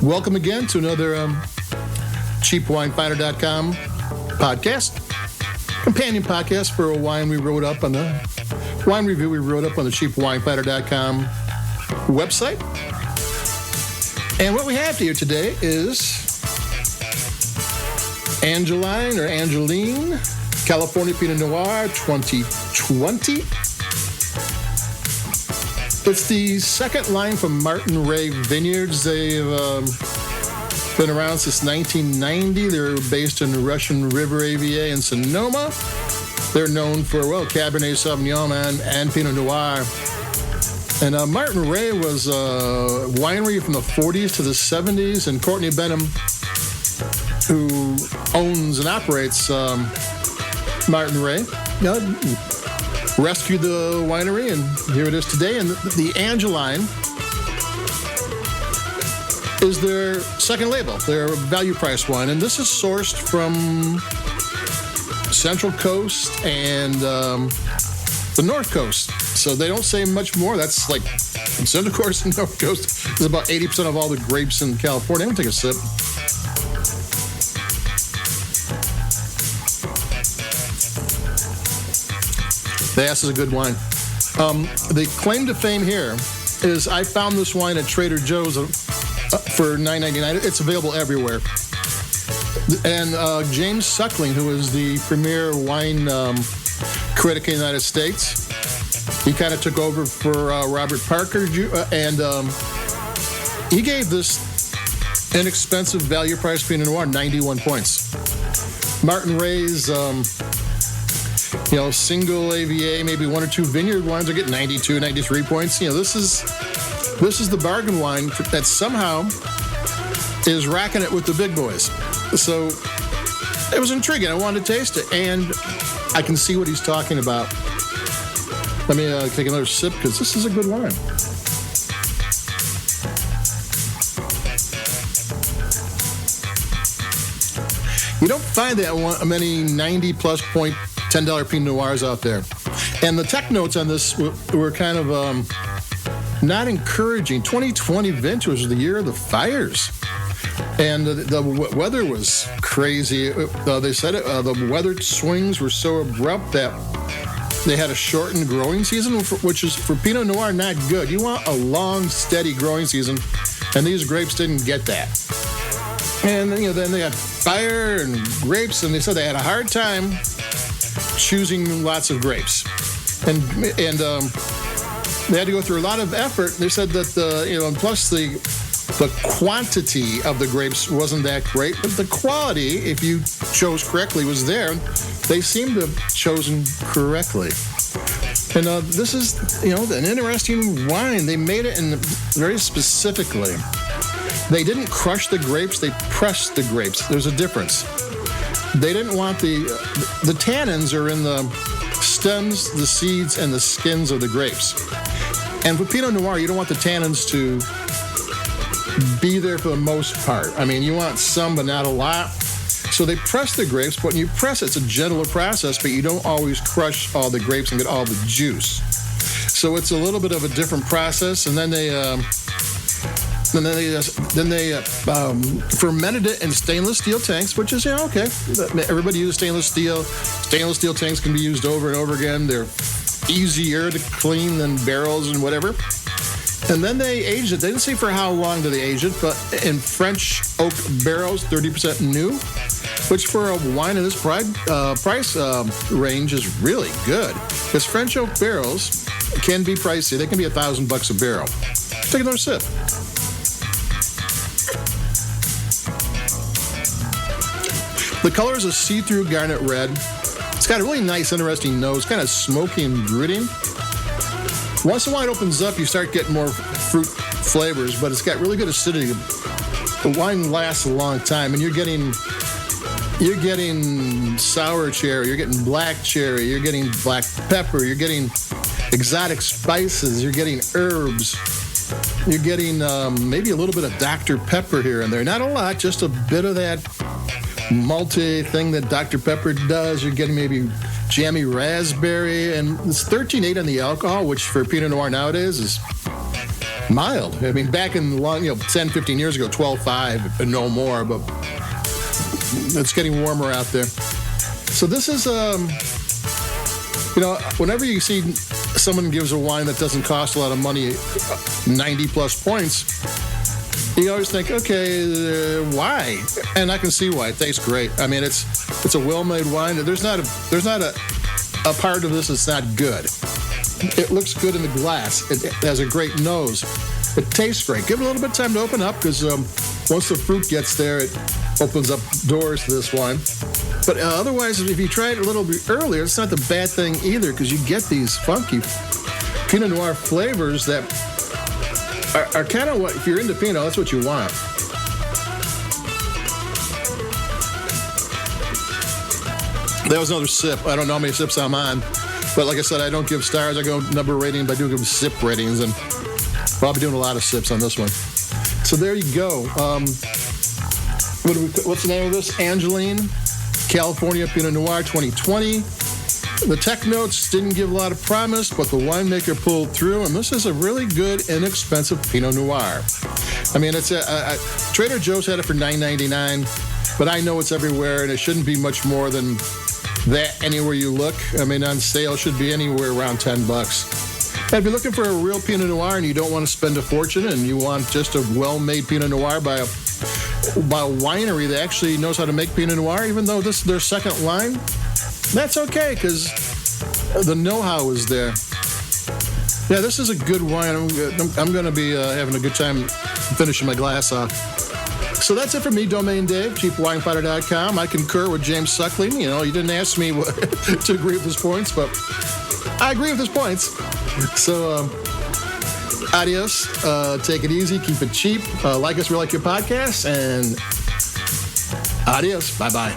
Welcome again to another CheapWineFinder.com podcast, companion podcast for a wine we wrote up on the wine review we wrote up on the CheapWineFinder.com website. And what we have here today is Angeline California Pinot Noir 2020. It's the second line from Martin Ray Vineyards. They've been around since 1990. They're based in Russian River AVA in Sonoma. They're known for, Cabernet Sauvignon and Pinot Noir. And Martin Ray was a winery from the 40s to the 70s, and Courtney Benham, who owns and operates Martin Ray, rescued the winery, and here it is today. And the Angeline is their second label, their value price wine. And this is sourced from Central Coast and the North Coast. So they don't say much more. That's like Central Coast and North Coast is about 80% of all the grapes in California. I'm going to take a sip. This is a good wine. The claim to fame here is I found this wine at Trader Joe's for $9.99. It's available everywhere. And James Suckling, who is the premier wine critic in the United States, he kind of took over for Robert Parker, and he gave this inexpensive value price Pinot Noir 91 points. Martin Ray's single AVA, maybe one or two vineyard wines are getting 92, 93 points. This is the bargain wine that somehow is racking it with the big boys. So it was intriguing. I wanted to taste it, and I can see what he's talking about. Let me take another sip because this is a good wine. You don't find that many 90-plus point $10 Pinot Noirs out there. And the tech notes on this were kind of not encouraging. 2020 vintage was the year of the fires. And the weather was crazy. They said the weather swings were so abrupt that they had a shortened growing season, which is for Pinot Noir not good. You want a long, steady growing season, and these grapes didn't get that. And then they had fire and grapes, and they said they had a hard time choosing lots of grapes, and they had to go through a lot of effort. They said that plus the quantity of the grapes wasn't that great, but the quality, if you chose correctly, was there. They seemed to have chosen correctly. And this is an interesting wine. They made it very specifically. They didn't crush the grapes; they pressed the grapes. There's a difference. They didn't want the tannins are in the stems, the seeds, and the skins of the grapes. And for Pinot Noir, you don't want the tannins to be there for the most part. I mean, you want some, but not a lot. So they press the grapes, but when you press it, it's a gentler process, but you don't always crush all the grapes and get all the juice. So it's a little bit of a different process. And then they fermented it in stainless steel tanks, which is, okay. Everybody uses stainless steel. Stainless steel tanks can be used over and over again. They're easier to clean than barrels and whatever. And then they aged it. They didn't say for how long did they age it, but in French oak barrels, 30% new, which for a wine in this price range is really good. Because French oak barrels can be pricey. They can be $1,000 a barrel. Take another sip. The color is a see-through garnet red. It's got a really nice, interesting nose, kind of smoky and gritty. Once the wine opens up, you start getting more fruit flavors, but it's got really good acidity. The wine lasts a long time, and you're getting sour cherry, you're getting black cherry, you're getting black pepper, you're getting exotic spices, you're getting herbs, you're getting maybe a little bit of Dr. Pepper here and there. Not a lot, just a bit of that malty thing that Dr. Pepper does. You're getting maybe jammy raspberry, and it's 13.8 on the alcohol, which for Pinot Noir nowadays is mild. I mean, back in 10, 15 years ago, 12.5 and no more, but it's getting warmer out there. So this is, whenever you see someone gives a wine that doesn't cost a lot of money, 90 plus points, you always think, okay, why? And I can see why. It tastes great. I mean, it's a well-made wine. There's not a part of this that's not good. It looks good in the glass. It has a great nose. It tastes great. Give it a little bit of time to open up, because once the fruit gets there, it opens up doors to this wine. But otherwise, if you try it a little bit earlier, it's not the bad thing either, because you get these funky Pinot Noir flavors that are kind of what, if you're into Pinot, that's what you want. That was another sip. I don't know how many sips I'm on, but like I said, I don't give stars. I go number rating, but I do give sip ratings, and I'll be doing a lot of sips on this one. So there you go. What's the name of this? Angeline California Pinot Noir 2020. The tech notes didn't give a lot of promise, but the winemaker pulled through, and this is a really good, inexpensive Pinot Noir. I mean, it's Trader Joe's had it for $9.99, but I know it's everywhere, and it shouldn't be much more than that anywhere you look. I mean, on sale, it should be anywhere around $10. And if you're looking for a real Pinot Noir and you don't want to spend a fortune, and you want just a well-made Pinot Noir by a winery that actually knows how to make Pinot Noir, even though this is their second line, that's okay, because the know-how is there. Yeah, this is a good wine. I'm going to be having a good time finishing my glass off. So that's it for me, Domain Dave, cheapwinefighter.com. I concur with James Suckling. You didn't ask me to agree with his points, but I agree with his points. So, adios. Take it easy. Keep it cheap. Like us, we like your podcast. And adios. Bye-bye.